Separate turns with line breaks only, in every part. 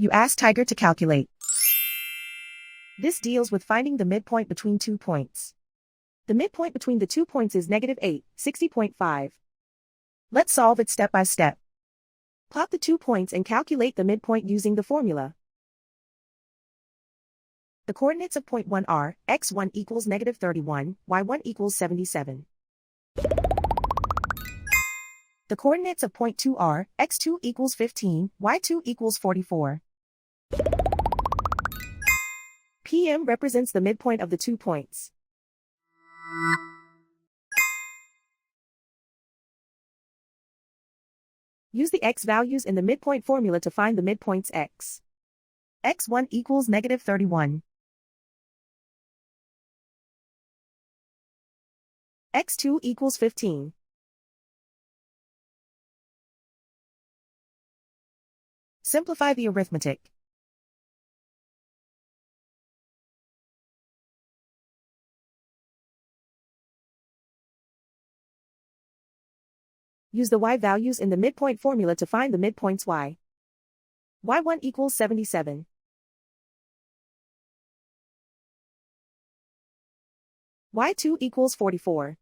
You ask Tiger to calculate. This deals with finding the midpoint between 2 points. The midpoint between the 2 points is -8, 60.5. Let's solve it step by step. Plot the 2 points and calculate the midpoint using the formula. The coordinates of point 1 are, x1 equals -31, y1 equals 77. The coordinates of point 2 are, x2 equals 15, y2 equals 44. PM represents the midpoint of the 2 points. Use the x values in the midpoint formula to find the midpoints x. x1 equals -31. x2 equals 15. Simplify the arithmetic. Use the y values in the midpoint formula to find the midpoints y. y1 equals 77. y2 equals 44.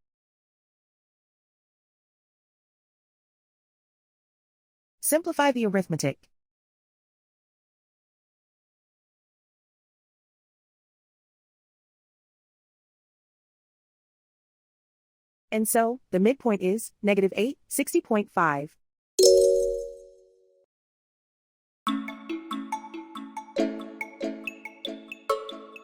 Simplify the arithmetic. And so, the midpoint is -8, 60.5.